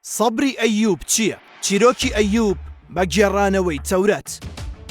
سەبری ئەیوب چییە؟ چیرۆکی ئەیوب بە گێڕانەوەی تەورات.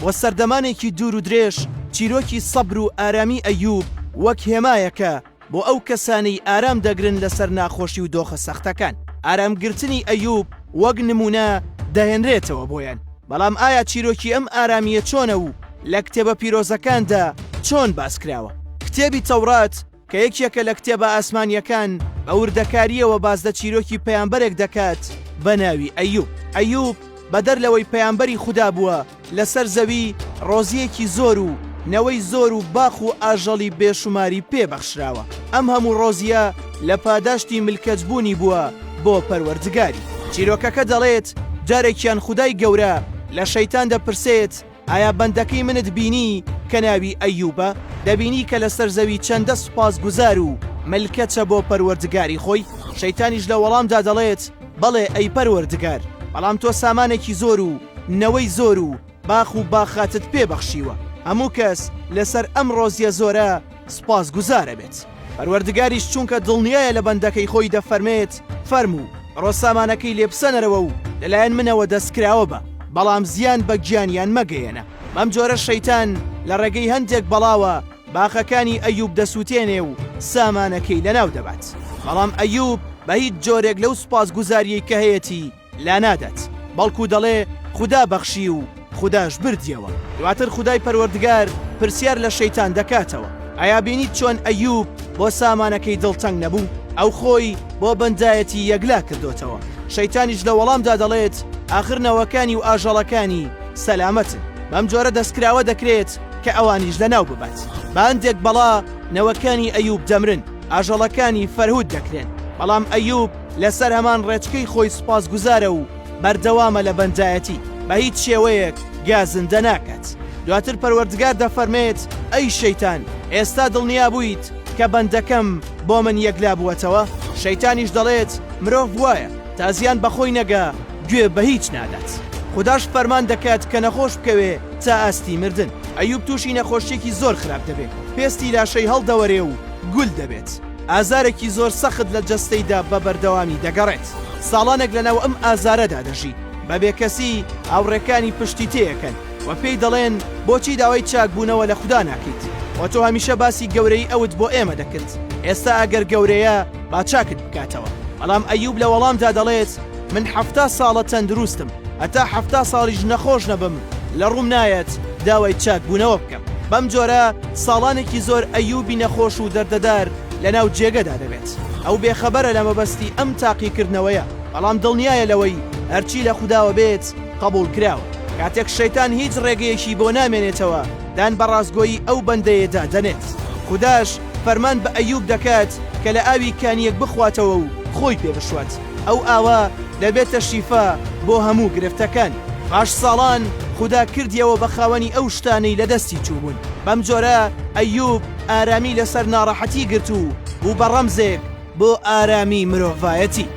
بۆ سەردەمانێکی دوور و درێژ چیرۆکی سەبر و ئارامی ئەیوب وەک هێمایەکە بۆ ئەو کەسانەی ئارام دەگرن لەسەر ناخۆشی و دۆخە سەختەکان. ئارامگرتنی ئەیوب وەک نمونە دەهێنرێتەوە بۆیان. بەڵام ئایا چیرۆکی ئەم ئارامیە چۆنە و لە کتێبە پیرۆزەکاندا چۆن باسکراوە؟ کتێبی تەورات کە یەکێکە لە کتێبە ئاسمانیەکان بە وردەکاریەوە بازدە چیرۆکی پەیامبەرێک دەکات بە ناوی ئەیوب. ئەیوب بەدەر لەوەی پەیامبەری خوددا بووە لەسەر زەوی ڕۆزیەکی زۆر و نەوەی زۆر و باخ و ئاژەڵی بێشماری پێبەخشراوە. ئەم هەموو ڕۆزیە لە پاداشتی ملکەتبوونی بووە بۆ پەروەردگاری. چیرۆکەکە دەڵێت جارێکیان خودای گەورە لە شەیتان دەپرسێت ئایا بەندەکەی منت بینی کە ناوی ئەیوبە؟ دەبینی کە لەسەر زەوی چەندە سوپاسگوزار و ملکەتە بۆ پەروەردگاری خۆی؟ شەیتانیش لە وەڵامدا دەڵێت بەڵێ ئەی پەروەردگار، بەڵام تۆ سامانێکی زۆر و نەوەی زۆر و باخ و باخاتت پێبەخشیوە. هەموو کەس لەسەر ئەم ڕۆزیە زۆرە سوپاسگوزارە بێت. پەروەردگاریش چونکە دڵنیایە لە بەندەکەی خۆی دەفەرمێت فەرموو ڕۆسامانەکەی لێبسەنەرەوە و لەلایەن منەوە دەستکراوە بە، بەڵام زیان بە گیانیان مەگەیەنە. ئەم جۆرە شەیتان لە ڕێگەی هەندێک بەڵاوە باخەکانی ئەیوب دەسووتێنێ و سامانەکەی لەناو دەبات. بەڵام ئەیوب بە هیچ جۆرێک لەو سوپاسگوزاریەی کە هەیەی لا نادات، بەڵکو دەڵێ خوددا بەخشی و خودداش بردیەوە. دواتر خودای پەروەردگار پرسیار لە شەیتان دەکاتەوە ئایا بینیت چۆن ئەیوب بۆ سامانەکەی دڵتەنگ نەبوو؟ ئەو خۆی بۆ بەندایەتی یەکلا کردوتەوە. شەیتانیش لە وەڵامدا دەڵێت ئاخر نەوەکانی و ئاژەڵەکانی سەلامەتن. بەم جۆرە دەستکراوە دەکرێت کە ئەوانیش لەناو ببات. بە هەندێک بەڵا نەوەکانی ئەیوب دەمرن، ئاژەڵەکانی فەرهود دەکرێن، بەڵام ئەیوب لەسەر هەمان ڕێچکەی خۆی سوپاسگوزارە و بەردەوامە لە بەندایەتی، بە هیچ شێوەیەک گازندە ناکات. دواتر پەروەردگار دەفەرمێت ئەی شەیتان، ئێستا دڵنیا بوویت کە بەندەکەم بۆ من یەکلا بووەتەوە؟ شەیتانیش دەڵێت مرۆڤ وایە تا زیان بەخۆی نەگا گوێ بە هیچ نادات. خودداش فەرمان دەکات کە نەخۆش بکەوێ تا ئاستی مردن. ئەیوب تووشی نەخۆشیێکی زۆر خراپ دەبێت، پێستی لاشەی هەڵدەوەرێ و گول دەبێت. ئازارێکی زۆر سەخت لە جەستەیدا بە بەردەوامی دەگەڕێت. ساڵانێک لەناو ئەم ئازارەدا دەژی، بەبێ کەسی هاوڕێکانی پشتی تێیەکەن و پێی دەڵێن بۆچی داوای چاکبوونەوە لە خوددا ناکەیت؟ و تۆ هەمیشە باسی گەورەی ئەوت بۆ ئێمە دەکرد، ئێستا ئەگەر گەورەیە با چاکت بکاتەوە. بەڵام ئەیوب لە وەڵامدا دەڵێت من 70 ساڵە تەندروستم، هەتا 70 ساڵیش نەخۆش نەبم، لە ڕووم نایەت داوای چاکبوونەوە بکەم. بەم جۆرە ساڵانێکی زۆر ئەیوبی نەخۆش و دەردەدار لەناو جێگەدا دەبێت. ئەو بێخەبەرە لە مەبەستی ئەم تاقیکردنەوەیە، بەڵام دڵنیایە لەوەی هەرچی لە خودداوە بێت قبول کراوە. کاتێک شەیتان هیچ ڕێگەیەکی بۆ نامێنێتەوە دان بە ڕاستگۆیی ئەو بەندەیەدا دەنێت. خودداش فەرمان بە ئەیوب دەکات کە لە ئاوی کانیەک بخواتەوە و خۆی پێ بشوات. ئەو ئاوا دەبێتە شیفا بۆ هەموو گرفتەکان. باش ساڵان خوددا کردیەوە بە خاوەنی ئەو شتانەی لە دەستی چوبوون. بەم جۆرە ئەیوب ئارامی لەسەر ناڕەحەتی گرت و بوو بە ڕەمزێک بۆ ئارامی مرۆڤایەتی.